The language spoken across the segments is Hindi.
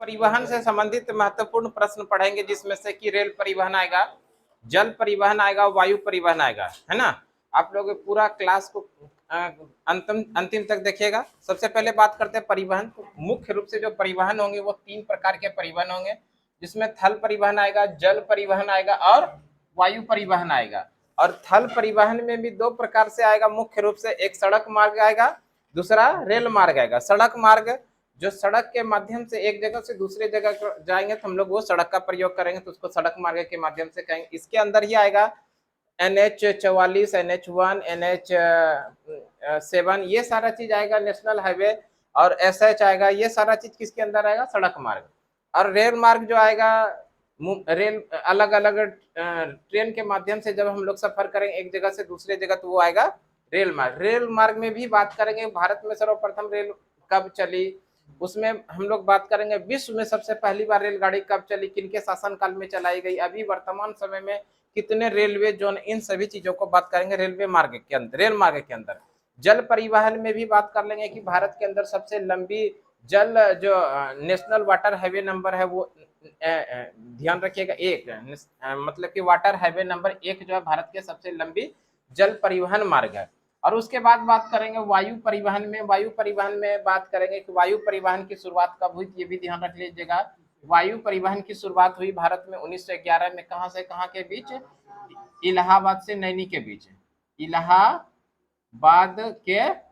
परिवहन से संबंधित महत्वपूर्ण प्रश्न पढ़ेंगे, जिसमें से कि रेल परिवहन आएगा, जल परिवहन आएगा, वायु परिवहन आएगा, है ना। आप लोग पूरा क्लास को अंतिम तक देखिएगा। सबसे पहले बात करते हैं परिवहन। मुख्य रूप से जो परिवहन होंगे वो 3 प्रकार के परिवहन होंगे, जिसमें थल परिवहन आएगा, जल परिवहन आएगा और वायु परिवहन आएगा। और थल परिवहन में भी 2 प्रकार से आएगा मुख्य रूप से, एक सड़क मार्ग आएगा, दूसरा रेल मार्ग आएगा। सड़क मार्ग जो सड़क के माध्यम से एक जगह से दूसरे जगह जाएंगे तो हम लोग वो सड़क का प्रयोग करेंगे, तो उसको सड़क मार्ग के माध्यम से कहेंगे। इसके अंदर ही आएगा NH44, NH1, NH7, ये सारा चीज आएगा नेशनल हाईवे, और SH आएगा। ये सारा चीज किसके अंदर आएगा? सड़क मार्ग। और रेल मार्ग जो आएगा, रेल अलग अलग ट्रेन के माध्यम से जब हम लोग सफर करेंगे एक जगह से दूसरे जगह, तो वो आएगा रेल मार्ग। रेल मार्ग में भी बात करेंगे भारत में सर्वप्रथम रेल कब चली, उसमें हम लोग बात करेंगे विश्व में सबसे पहली बार रेलगाड़ी कब चली, किनके शासनकाल में चलाई गई, अभी वर्तमान समय में कितने रेलवे जोन, इन सभी चीजों को बात करेंगे रेलवे मार्ग के अंदर, रेल मार्ग के अंदर। जल परिवहन में भी बात कर लेंगे कि भारत के अंदर सबसे लंबी जल जो नेशनल वाटर हाईवे नंबर है वो ध्यान रखिएगा, एक मतलब कि वाटर हाईवे नंबर 1 जो है भारत के सबसे लंबी जल परिवहन मार्ग है। और उसके बाद बात करेंगे वायु परिवहन में। वायु परिवहन में बात करेंगे कि वायु परिवहन की शुरुआत कब हुई, ये भी ध्यान रख लीजिएगा। वायु परिवहन की शुरुआत हुई भारत में 1911 में। कहां से कहां के बीच? इलाहाबाद से नैनी के बीच। इलाहाबाद के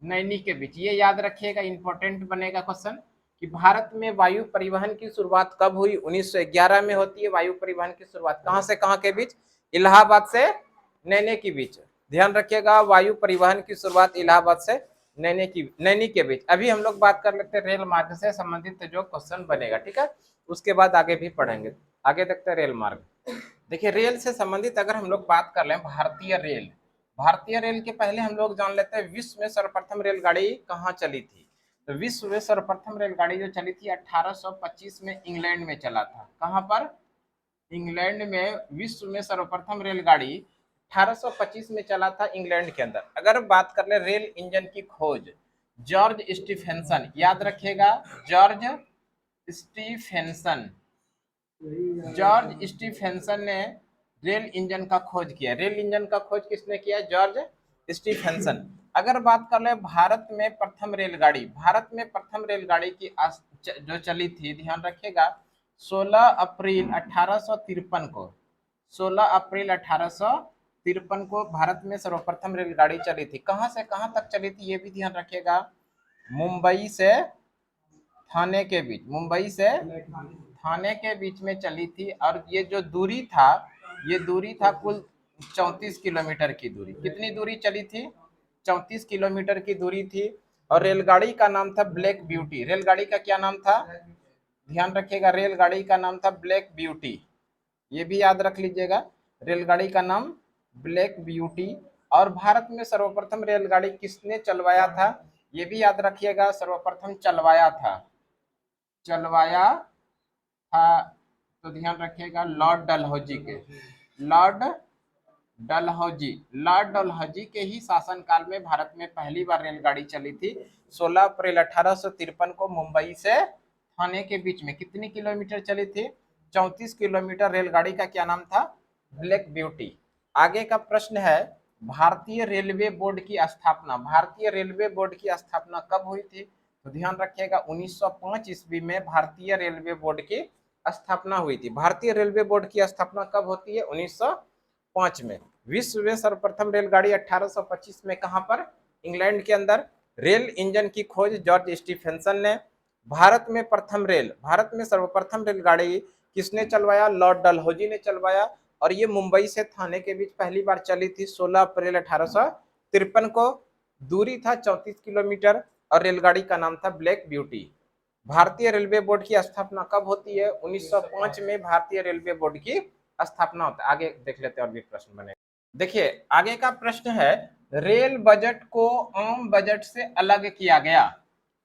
नैनी के बीच, ये याद रखिएगा, इंपॉर्टेंट बनेगा क्वेश्चन कि भारत में वायु परिवहन की शुरुआत कब हुई? 1911 में होती है वायु परिवहन की शुरुआत। कहां से कहां के बीच? इलाहाबाद से नैनी के बीच। ध्यान रखिएगा, वायु परिवहन की शुरुआत इलाहाबाद से नैनी के बीच। अभी हम लोग बात कर लेते हैं रेल मार्ग से संबंधित जो क्वेश्चन बनेगा, ठीक है। उसके बाद आगे भी पढ़ेंगे। आगे देखते हैं रेल मार्ग। देखिए, रेल से संबंधित अगर हम लोग बात कर लें, भारतीय रेल, भारतीय रेल के पहले हम लोग जान लेते हैं विश्व में सर्वप्रथम रेलगाड़ी कहाँ चली थी। तो विश्व में सर्वप्रथम रेलगाड़ी जो चली थी 1825 में इंग्लैंड में चला था। कहाँ पर? इंग्लैंड में विश्व में सर्वप्रथम रेलगाड़ी 1825 में चला था इंग्लैंड के अंदर। अगर बात कर ले रेल इंजन की खोज, जॉर्ज स्टीफेंसन, याद रखिएगा, जॉर्ज स्टीफेंसन, जॉर्ज स्टीफेंसन ने रेल इंजन का खोज किया। रेल इंजन का खोज किसने किया? George Stephenson. अगर बात कर ले भारत में प्रथम रेलगाड़ी, भारत में प्रथम रेलगाड़ी की जो चली थी, ध्यान रखिएगा, 16 अप्रैल 1853 को, 16 अप्रैल 1853 को भारत में सर्वप्रथम रेलगाड़ी चली थी। कहां से कहां तक चली थी ये भी ध्यान रखिएगा, मुंबई से थाने के बीच, मुंबई से थाने के बीच में चली थी। और ये जो दूरी था, ये दूरी था कुल 34 किलोमीटर की दूरी। कितनी दूरी चली थी? 34 किलोमीटर की दूरी थी। और रेलगाड़ी का नाम था ब्लैक ब्यूटी। रेलगाड़ी का क्या नाम था? ध्यान रखिएगा, रेलगाड़ी का नाम था ब्लैक ब्यूटी। ये भी याद रख लीजिएगा, रेलगाड़ी का नाम ब्लैक ब्यूटी। और भारत में सर्वप्रथम रेलगाड़ी किसने चलवाया था? ये भी याद रखिएगा, सर्वप्रथम चलवाया था, चलवाया था, तो ध्यान रखिएगा, लॉर्ड डलहौजी के, लॉर्ड डलहौजी, लॉर्ड डलहौजी के ही शासनकाल में भारत में पहली बार रेलगाड़ी चली थी 16 अप्रैल 1853 को मुंबई से थाने के बीच में। कितनी किलोमीटर चली थी? 34 किलोमीटर। रेलगाड़ी का क्या नाम था? Black beauty. आगे का प्रश्न है, भारतीय रेलवे बोर्ड की स्थापना, भारतीय रेलवे बोर्ड की स्थापना कब हुई थी? तो ध्यान रखिएगा, 1905 ईस्वी में भारतीय रेलवे बोर्ड की स्थापना हुई थी। भारतीय रेलवे बोर्ड की स्थापना कब होती है? 1905 में। विश्व में सर्वप्रथम रेलगाड़ी 1825 में कहां पर? इंग्लैंड के अंदर। रेल इंजन की खोज जॉर्ज स्टीफेंसन ने। भारत में प्रथम रेल, भारत में सर्वप्रथम रेलगाड़ी किसने चलवाया? लॉर्ड डलहौजी ने चलवाया। और ये मुंबई से थाने के बीच पहली बार चली थी 16 अप्रैल 1853 को। दूरी था 34 किलोमीटर और रेलगाड़ी का नाम था ब्लैक ब्यूटी। भारतीय रेलवे बोर्ड की स्थापना कब होती है? 1905 में भारतीय रेलवे बोर्ड की स्थापना होता है। आगे देख लेते हैं और भी प्रश्न बने। देखिए, आगे का प्रश्न है, रेल बजट को आम बजट से अलग किया गया।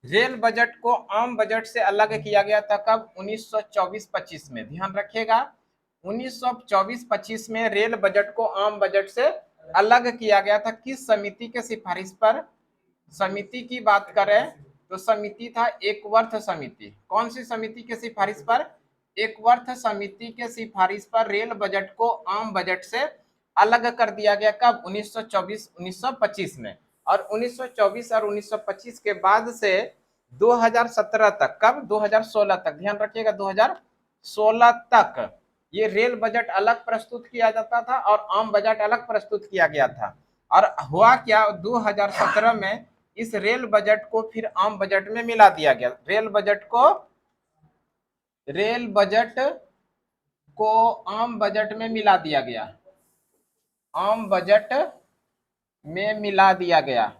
रेल बजट को आम बजट से अलग किया गया था कब? 1924-25 में। ध्यान रखिएगा, 1924-25 में रेल बजट को आम बजट से अलग किया गया था। किस समिति के सिफारिश पर? समिति की बात करें तो समिति था एकवर्थ समिति। कौन सी समिति के सिफारिश पर? एकवर्थ समिति के सिफारिश पर रेल बजट को आम बजट से अलग कर दिया गया। कब? 1924-1925 में। और 1924 और 1925 के बाद से 2017 तक, कब? 2016 तक, ध्यान रखिएगा 2016 तक ये रेल बजट अलग प्रस्तुत किया जाता था और आम बजट अलग प्रस्तुत किया गया था। और हुआ क्या, 2017 में इस रेल बजट को फिर आम बजट में मिला दिया गया। रेल बजट को आम बजट में मिला दिया गया। आम बजट में मिला दिया गया।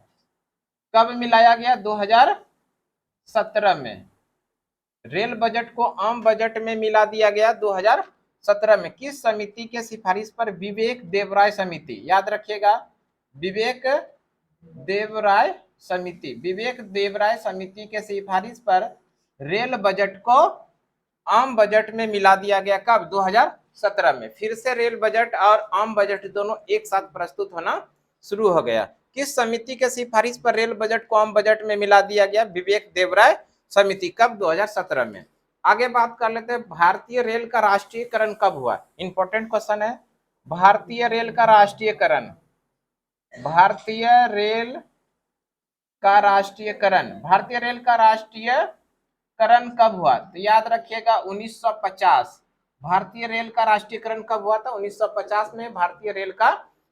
कब मिलाया गया? 2017 में। रेल बजट को आम बजट में मिला दिया गया 2017 में। किस समिति के सिफारिश पर? विवेक देवराय समिति। याद रखिएगा, विवेक देवराय समिति। विवेक देवराय समिति के सिफारिश पर रेल बजट को आम बजट में मिला दिया गया। कब? 2017 में। फिर से रेल बजट और आम बजट दोनों एक साथ प्रस्तुत होना शुरू हो गया। किस समिति के सिफारिश पर रेल बजट को आम बजट में मिला दिया गया? विवेक देवराय समिति। कब? 2017 में। आगे बात कर लेते हैं, भारतीय रेल का राष्ट्रीयकरण कब हुआ? इंपॉर्टेंट क्वेश्चन है। भारतीय रेल का राष्ट्रीयकरण, भारतीय रेल का राष्ट्रीयकरण, भारतीय रेल का राष्ट्रीयकरण कब हुआ? तो याद रखिएगा 1950। भारतीय रेल का राष्ट्रीयकरण कब हुआ था? 1950 में भारतीय रेल का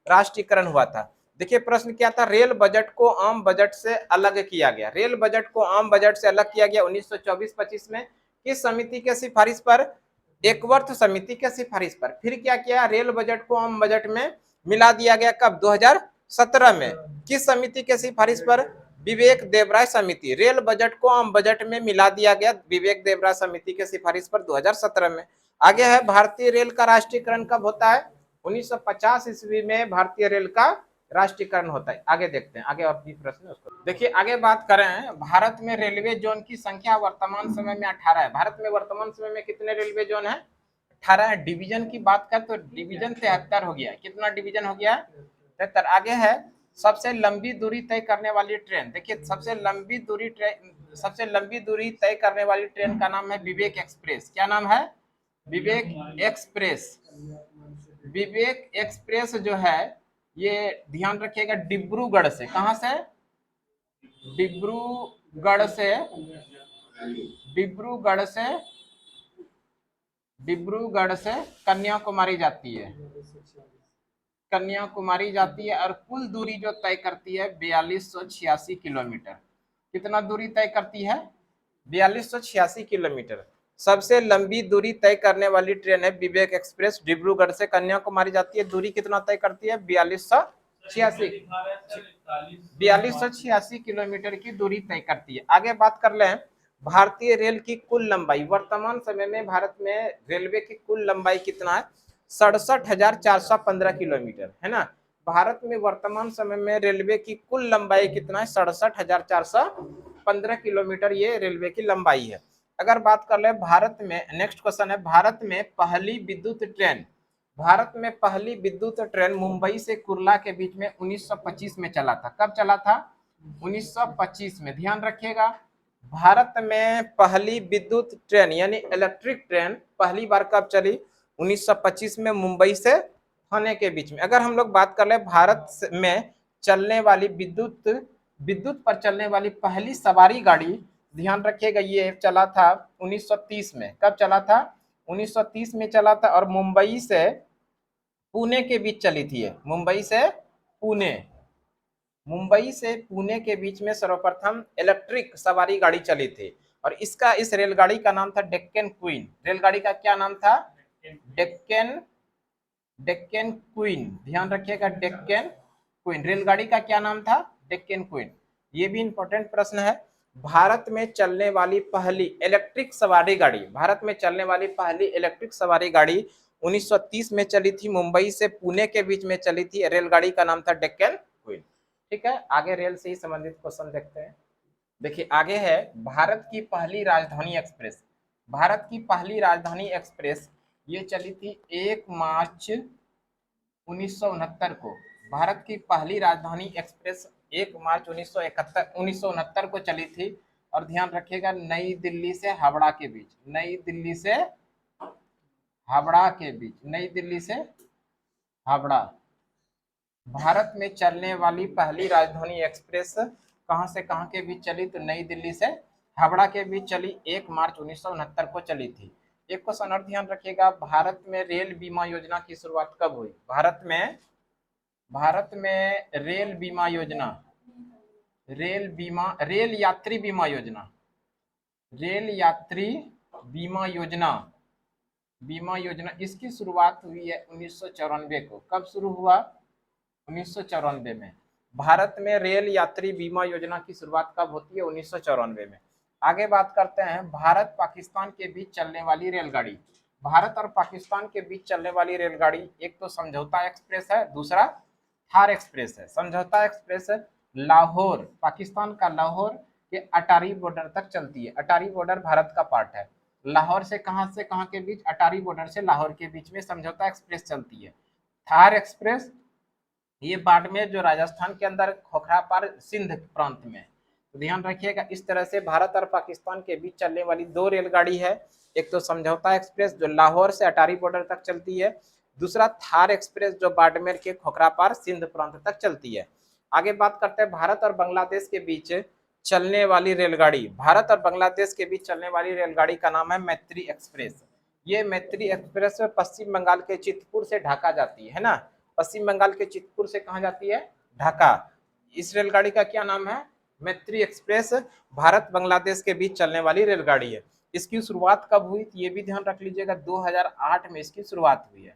राष्ट्रीयकरण हुआ था। देखिए प्रश्न क्या था, रेल बजट को आम बजट से अलग किया गया। रेल बजट को आम बजट से अलग किया गया 1924-25 में। किस समिति के सिफारिश पर? एकवर्थ समिति के सिफारिश पर। फिर क्या किया? रेल बजट को आम बजट में मिला दिया गया। कब? 2017 में। किस समिति के सिफारिश पर? विवेक देवराय समिति। रेल बजट को आम बजट में मिला दिया गया विवेक देवराय समिति के सिफारिश पर 2017 में। आगे है, भारतीय रेल का राष्ट्रीयकरण कब होता है? 1950 ईस्वी में भारतीय रेल का राष्ट्रीयकरण होता है। आगे देखते हैं, आगे और भी प्रश्न उसको देखिए। आगे बात करें, भारत में रेलवे जोन की संख्या वर्तमान समय में 18 है। भारत में वर्तमान समय में कितने रेलवे जोन है? 18 है। डिवीजन की बात कर तो डिवीजन 73 हो गया। कितना डिवीजन हो गया? 73। आगे है, सबसे लंबी दूरी तय करने वाली ट्रेन। देखिए सबसे लंबी दूरी तय करने वाली ट्रेन का नाम है विवेक एक्सप्रेस। क्या नाम है? विवेक एक्सप्रेस। विवेक एक्सप्रेस जो है ये ध्यान रखिएगा डिब्रूगढ़ से, कहां से? डिब्रूगढ़ से, डिब्रूगढ़ से कन्याकुमारी जाती है। कन्याकुमारी जाती है और कुल दूरी जो तय करती है 4286 किलोमीटर। कितना दूरी तय करती है? 4286 किलोमीटर। सबसे लंबी दूरी तय करने वाली ट्रेन है विवेक एक्सप्रेस। डिब्रूगढ़ से कन्याकुमारी जाती है। दूरी कितना तय करती है? 4286 किलोमीटर की दूरी तय करती है। आगे बात कर लें, भारतीय रेल की कुल लंबाई। वर्तमान समय में भारत में रेलवे की कुल लंबाई कितना है? 67,415 किलोमीटर है ना। भारत में वर्तमान समय में रेलवे की कुल लंबाई कितना है? 67,415 किलोमीटर ये रेलवे की लंबाई है। अगर बात कर ले भारत में, नेक्स्ट क्वेश्चन है, भारत में पहली विद्युत ट्रेन, भारत में पहली विद्युत ट्रेन मुंबई से कुर्ला के बीच में 1925 में चला था। कब चला था? 1925 में। ध्यान रखिएगा, भारत में पहली विद्युत ट्रेन यानी इलेक्ट्रिक ट्रेन पहली बार कब चली? 1925 में मुंबई से थाने के बीच में। अगर हम लोग बात कर ले भारत में चलने वाली विद्युत पर चलने वाली पहली सवारी गाड़ी, ध्यान रखिएगा ये चला था 1930 में। कब चला था? 1930 में चला था और मुंबई से पुणे के बीच चली थी। मुंबई से पुणे के बीच में सर्वप्रथम इलेक्ट्रिक सवारी गाड़ी चली थी और इस रेलगाड़ी का नाम था डेक्कन क्वीन। रेलगाड़ी का क्या नाम था? डेक्कन क्वीन। ध्यान रखिएगा डेक्कन क्वीन। रेलगाड़ी का क्या नाम था? डेक्कन क्वीन। ये भी इंपॉर्टेंट प्रश्न है। भारत में चलने वाली पहली इलेक्ट्रिक सवारी गाड़ी, भारत में चलने वाली पहली इलेक्ट्रिक सवारी गाड़ी 1930 में चली थी, मुंबई से पुणे के बीच में चली थी। रेलगाड़ी का नाम था डेक्कन क्वीन। ठीक है, आगे रेल से ही संबंधित क्वेश्चन देखते हैं। देखिए आगे है, भारत की पहली राजधानी एक्सप्रेस। भारत की पहली राजधानी एक्सप्रेस ये चली थी 1 मार्च 1969 को। भारत की पहली राजधानी एक्सप्रेस 1 मार्च 1969 को चली थी। और ध्यान रखिएगा नई दिल्ली से हावड़ा के बीच, नई दिल्ली से हावड़ा के बीच, नई दिल्ली से हावड़ा। भारत में चलने वाली पहली राजधानी एक्सप्रेस कहां से कहां के बीच चली? तो नई दिल्ली से हावड़ा के बीच चली, 1 मार्च 1969 को चली थी। एक क्वेश्चन और ध्यान रखिएगा, भारत में रेल बीमा योजना की शुरुआत कब हुई? भारत में रेल बीमा योजना, रेल यात्री बीमा योजना, रेल यात्री बीमा योजना इसकी शुरुआत हुई है 1994 को। कब शुरू हुआ? 1994 में। भारत में रेल यात्री बीमा योजना की शुरुआत कब होती है? 1994 में। आगे बात करते हैं भारत पाकिस्तान के बीच चलने वाली रेलगाड़ी। भारत और पाकिस्तान के बीच चलने वाली रेलगाड़ी एक तो समझौता एक्सप्रेस है, दूसरा थार एक्सप्रेस है। समझौता एक्सप्रेस लाहौर, पाकिस्तान का लाहौर के अटारी बॉर्डर तक चलती है। अटारी बॉर्डर भारत का पार्ट है। लाहौर से कहां के बीच? अटारी बॉर्डर से लाहौर के बीच में समझौता एक्सप्रेस चलती है। थार एक्सप्रेस ये बाड़मेर जो राजस्थान के अंदर खोखरा पार सिंध प्रांत में। तो ध्यान रखिएगा, इस तरह से भारत और पाकिस्तान के बीच चलने वाली 2 रेलगाड़ी है। एक तो समझौता एक्सप्रेस जो लाहौर से अटारी बॉर्डर तक चलती है, दूसरा थार एक्सप्रेस जो बाड़मेर के खोखरा पार सिंध प्रांत तक चलती है। आगे बात करते हैं भारत और बांग्लादेश के बीच चलने वाली रेलगाड़ी। भारत और बांग्लादेश के बीच चलने वाली रेलगाड़ी का नाम है मैत्री एक्सप्रेस। ये मैत्री एक्सप्रेस पश्चिम बंगाल के चितपुर से ढाका जाती है ना। पश्चिम बंगाल के चितपुर से कहां जाती है? ढाका। इस रेलगाड़ी का क्या नाम है? मैत्री एक्सप्रेस। भारत बांग्लादेश के बीच चलने वाली रेलगाड़ी है। इसकी शुरुआत कब हुई? ये भी ध्यान रख लीजिएगा, 2008 में इसकी शुरुआत हुई है।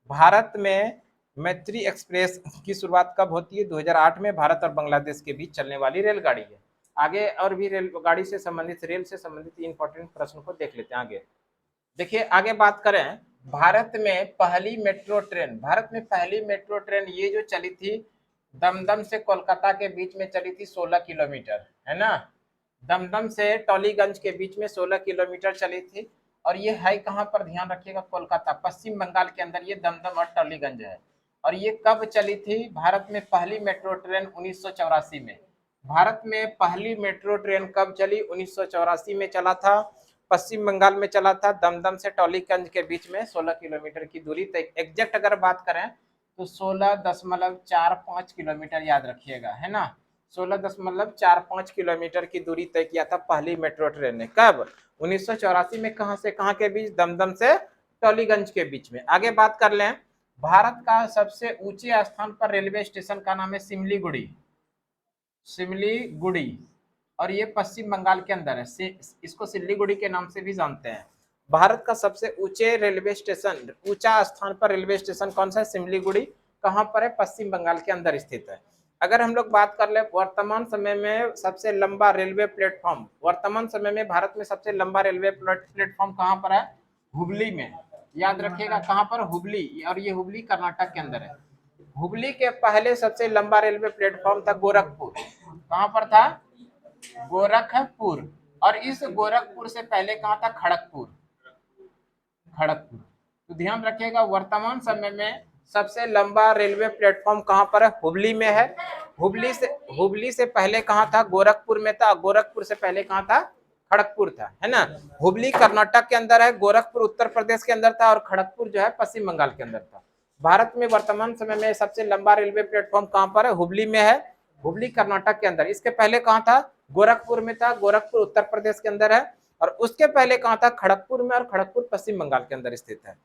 भारत में मैत्री एक्सप्रेस की शुरुआत कब होती है? 2008 में। भारत और बांग्लादेश के बीच चलने वाली रेलगाड़ी है। आगे और भी रेलगाड़ी से संबंधित, रेल से संबंधित इंपॉर्टेंट प्रश्न को देख लेते हैं आगे। देखिए आगे बात करें, भारत में पहली मेट्रो ट्रेन, भारत में पहली मेट्रो ट्रेन ये जो चली थी दमदम से कोलकाता के बीच में चली थी 16 किलोमीटर, है ना। दमदम से टॉलीगंज के बीच में 16 किलोमीटर चली थी। और ये है कहाँ पर? ध्यान रखिएगा, कोलकाता, पश्चिम बंगाल के अंदर ये दमदम और टॉलीगंज है। और ये कब चली थी? भारत में पहली मेट्रो ट्रेन 1984 में। भारत में पहली मेट्रो ट्रेन कब चली? 1984 में चला था, पश्चिम बंगाल में चला था, दमदम से टॉलीगंज के बीच में 16 किलोमीटर की दूरी तय। एग्जैक्ट अगर बात करें तो 16.45 किलोमीटर याद रखिएगा, है ना। 16.45 किलोमीटर की दूरी तय किया था पहली मेट्रो ट्रेन ने। कब? 1984 में। कहां से कहां के बीच? दमदम से टॉलीगंज के बीच में। आगे बात कर लें, भारत का सबसे ऊंचे स्थान पर रेलवे स्टेशन का नाम है सिमलीगुड़ी, सिमलीगुड़ी। और ये पश्चिम बंगाल के अंदर है। इसको सिल्लीगुड़ी के नाम से भी जानते हैं। भारत का सबसे ऊंचे रेलवे स्टेशन, ऊंचा स्थान पर रेलवे स्टेशन कौन सा है? सिमलीगुड़ी। कहां पर है? पश्चिम बंगाल के अंदर स्थित है। अगर हम लोग बात कर ले वर्तमान समय में सबसे लंबा रेलवे प्लेटफॉर्म, वर्तमान समय में भारत में सबसे लंबा रेलवे प्लेटफॉर्म कहां पर है? हुबली में। याद रखिएगा कहां पर? हुबली। और ये हुबली कर्नाटक के अंदर है। हुबली के पहले सबसे लंबा रेलवे प्लेटफॉर्म था गोरखपुर। कहां पर था? गोरखपुर। और इस गोरखपुर से पहले कहां था? खड़गपुर, खड़गपुर। तो ध्यान रखिएगा वर्तमान समय में सबसे लंबा रेलवे प्लेटफॉर्म कहां पर है? हुबली में है। हुबली से पहले कहां था? गोरखपुर में था। गोरखपुर से पहले कहां था? खड़गपुर था, है ना। हुबली कर्नाटक के अंदर है, गोरखपुर उत्तर प्रदेश के अंदर था, और खड़गपुर जो है पश्चिम बंगाल के अंदर था। भारत में वर्तमान समय में सबसे लंबा रेलवे प्लेटफॉर्म कहां पर है? हुबली में है, हुबली कर्नाटक के अंदर। इसके पहले कहां था? गोरखपुर में था, गोरखपुर उत्तर प्रदेश के अंदर है। और उसके पहले कहां था? खड़गपुर में, और खड़गपुर पश्चिम बंगाल के अंदर स्थित है।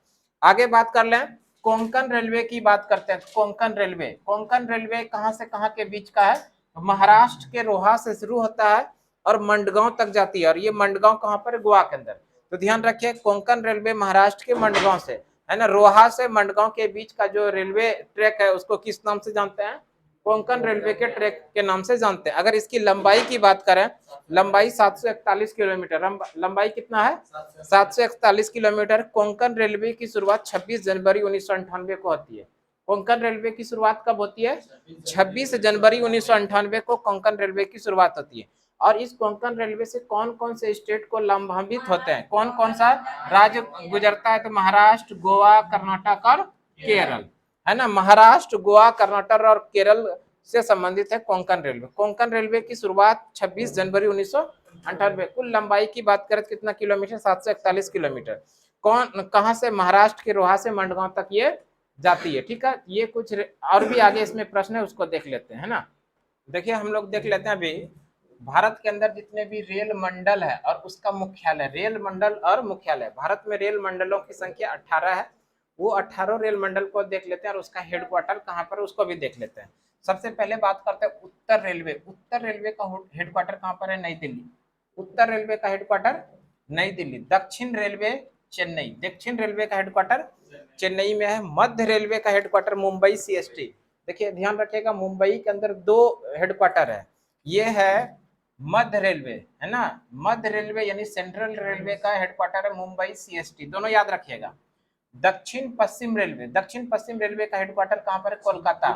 आगे बात कर लें, कोंकण रेलवे की बात करते हैं। कोंकण रेलवे, कोंकण रेलवे कहां से कहां के बीच का है? महाराष्ट्र के रोहा से शुरू होता है और मंडगांव तक जाती है। और ये मंडगांव कहां पर? गोवा के अंदर। तो ध्यान रखिए कोंकण रेलवे महाराष्ट्र के मंडगांव से, है ना, रोहा से मंडगांव के बीच का जो रेलवे ट्रैक है उसको किस नाम से जानते हैं? कोंकण रेलवे के ट्रैक के नाम से जानते हैं। अगर इसकी लंबाई की बात करें, लंबाई 741 किलोमीटर, लंबाई कितना है? 741 किलोमीटर। कोंकण रेलवे की शुरुआत 26 जनवरी 1998 को होती है। कोंकण रेलवे की शुरुआत कब होती है? 26 जनवरी 1998 को कोंकण रेलवे की शुरुआत होती है। और इस कोंकण रेलवे से कौन कौन से स्टेट को लाभान्वित होते हैं? कौन कौन सा राज्य गुजरता है? तो महाराष्ट्र, गोवा, कर्नाटक और केरल, है ना। महाराष्ट्र, गोवा, कर्नाटक और केरल से संबंधित है कोंकण रेलवे। कोंकण रेलवे की शुरुआत 26 जनवरी 98। कुल लंबाई की बात करें तो कितना किलोमीटर, 741 किलोमीटर। कौन कहां से, महाराष्ट्र के रोहा से मंडगांव तक ये जाती है। ठीक है, ये कुछ और भी आगे इसमें प्रश्न है, उसको देख लेते हैं ना। देखिए हम लोग देख लेते हैं अभी भारत के अंदर जितने भी रेल मंडल है और उसका मुख्यालय, रेल मंडल और मुख्यालय, भारत में रेल मंडलों की संख्या 18 है। वो 18 रेल मंडल को देख लेते हैं और उसका हेडक्वार्टर कहाँ पर है उसको भी देख लेते हैं। सबसे पहले बात करते हैं उत्तर रेलवे। उत्तर रेलवे का हेडक्वार्टर कहाँ पर है, नई दिल्ली। उत्तर रेलवे का हेडक्वार्टर नई दिल्ली। दक्षिण रेलवे चेन्नई, दक्षिण रेलवे का हेडक्वार्टर चेन्नई में है। मध्य रेलवे का हेडक्वार्टर मुंबई सीएसटी। देखिए ध्यान रखिएगा, मुंबई के अंदर दो हेडक्वार्टर है, ये है मध्य रेलवे, है ना। मध्य रेलवे यानी सेंट्रल रेलवे का हेडक्वार्टर है मुंबई सीएसटी, दोनों याद रखिएगा। दक्षिण पश्चिम रेलवे, दक्षिण पश्चिम रेलवे का हेडक्वार्टर कहाँ पर है, कोलकाता।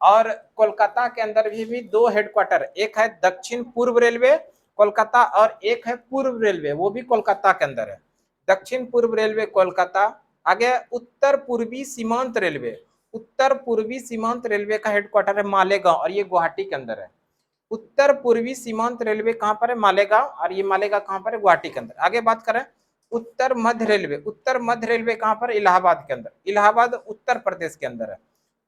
और कोलकाता के अंदर भी दो हेडक्वार्टर, एक है दक्षिण पूर्व रेलवे कोलकाता और एक है पूर्व रेलवे, वो भी कोलकाता के अंदर है। दक्षिण पूर्व रेलवे कोलकाता। आगे उत्तर पूर्वी सीमांत रेलवे, उत्तर पूर्वी सीमांत रेलवे का हेडक्वार्टर है मालेगांव और ये गुवाहाटी के अंदर है। उत्तर पूर्वी सीमांत रेलवे कहां पर है, मालेगांव, और ये मालेगांव कहां पर है, गुवाहाटी के अंदर। आगे बात करें उत्तर मध्य रेलवे, उत्तर मध्य रेलवे कहां पर, इलाहाबाद के अंदर। इलाहाबाद उत्तर प्रदेश के अंदर है,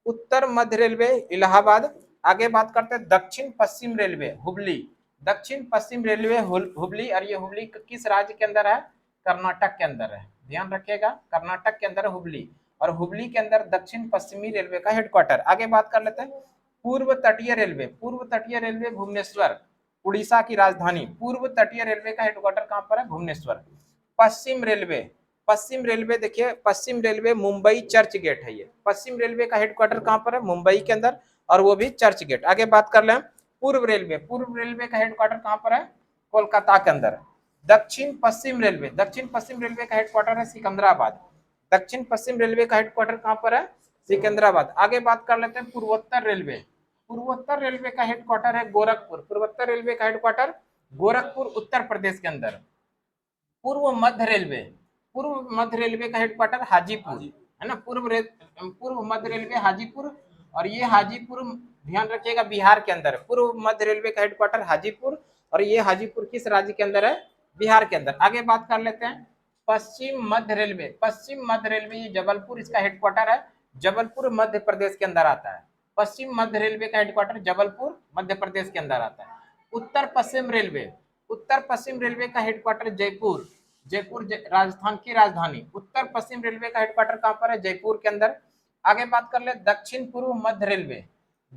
उत्तर मध्य रेलवे इलाहाबाद। आगे बात करते हैं दक्षिण पश्चिम रेलवे हुबली, दक्षिण पश्चिम रेलवे हुबली, और ये हुबली किस राज्य के अंदर है, कर्नाटक के अंदर है। ध्यान रखिएगा, कर्नाटक के अंदर है हुबली, और हुबली के अंदर दक्षिण पश्चिमी रेलवे का हेडक्वार्टर। आगे बात कर लेते हैं पूर्व तटीय रेलवे, पूर्व तटीय रेलवे भुवनेश्वर, उड़ीसा की राजधानी। पूर्व तटीय रेलवे का हेडक्वार्टर कहां पर है, भुवनेश्वर। पश्चिम रेलवे, पश्चिम रेलवे देखिए, पश्चिम रेलवे मुंबई चर्च गेट है। ये पश्चिम रेलवे का हेडक्वार्टर कहां पर है, मुंबई के अंदर, और वो भी चर्च गेट। आगे बात कर लें पूर्व रेलवे, पूर्व रेलवे का हेडक्वार्टर कहां पर है, कोलकाता के अंदर। दक्षिण पश्चिम रेलवे, दक्षिण पश्चिम रेलवे का हेडक्वार्टर है सिकंदराबाद, दक्षिण पश्चिम रेलवे का हेडक्वार्टर कहां पर है, सिकंदराबाद। आगे बात कर लेते हैं पूर्वोत्तर रेलवे, पूर्वोत्तर रेलवे का हेडक्वार्टर है गोरखपुर, पूर्वोत्तर रेलवे का हेडक्वार्टर गोरखपुर उत्तर प्रदेश के अंदर। पूर्व मध्य रेलवे, पूर्व मध्य रेलवे का हेडक्वार्टर हाजीपुर, है ना। पूर्व मध्य रेलवे हाजीपुर, और ये हाजीपुर ध्यान रखिएगा बिहार के अंदर। पूर्व मध्य रेलवे का हेडक्वार्टर हाजीपुर, और ये हाजीपुर किस राज्य के अंदर है, बिहार के अंदर। आगे बात कर लेते हैं पश्चिम मध्य रेलवे, पश्चिम मध्य रेलवे ये जबलपुर इसका हेडक्वार्टर है, जबलपुर मध्य प्रदेश के अंदर आता है। पश्चिम मध्य रेलवे का हेडक्वार्टर जबलपुर मध्य प्रदेश के अंदर आता है। उत्तर पश्चिम रेलवे, उत्तर पश्चिम रेलवे का हेडक्वार्टर जयपुर, जयपुर राजस्थान की राजधानी। उत्तर पश्चिम रेलवे का हेडक्वार्टर कहां पर है, जयपुर के अंदर। आगे बात कर ले दक्षिण पूर्व मध्य रेलवे,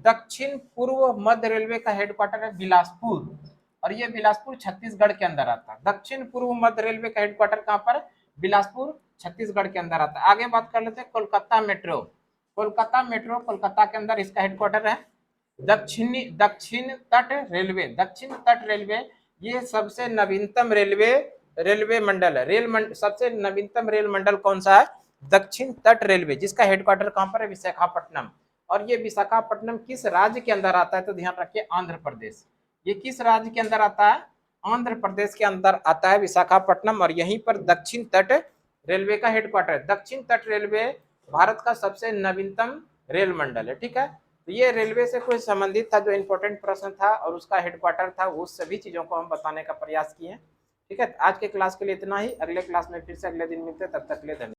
दक्षिण पूर्व मध्य रेलवे का हेडक्वार्टर है बिलासपुर, और ये बिलासपुर छत्तीसगढ़ के अंदर आता है। दक्षिण पूर्व मध्य रेलवे का हेडक्वार्टर कहां पर, बिलासपुर छत्तीसगढ़ के अंदर आता है। आगे बात कर लेते हैं कोलकाता मेट्रो, कोलकाता मेट्रो कोलकाता के अंदर इसका हेडक्वार्टर है। दक्षिण तट रेलवे, दक्षिण तट रेलवे ये सबसे नवीनतम रेलवे मंडल है। सबसे नवीनतम रेल मंडल कौन सा है, दक्षिण तट रेलवे, जिसका हेडक्वार्टर कहां पर है, विशाखापट्टनम। और ये विशाखापट्टनम किस राज्य के अंदर आता है, तो ध्यान रखिए आंध्र प्रदेश। ये किस राज्य के अंदर आता है, आंध्र प्रदेश के अंदर आता है विशाखापट्टनम, और यहीं पर दक्षिण तट रेलवे का हेडक्वार्टर है। दक्षिण तट रेलवे भारत का सबसे नवीनतम रेल मंडल है। ठीक है, तो ये रेलवे से कोई संबंधित था जो इंपॉर्टेंट प्रश्न था और उसका हेडक्वार्टर था, वो सभी चीजों को हम बताने का प्रयास किए। ठीक है, आज के क्लास के लिए इतना ही, अगले क्लास में फिर से अगले दिन मिलते हैं, तब तक के लिए धन्यवाद।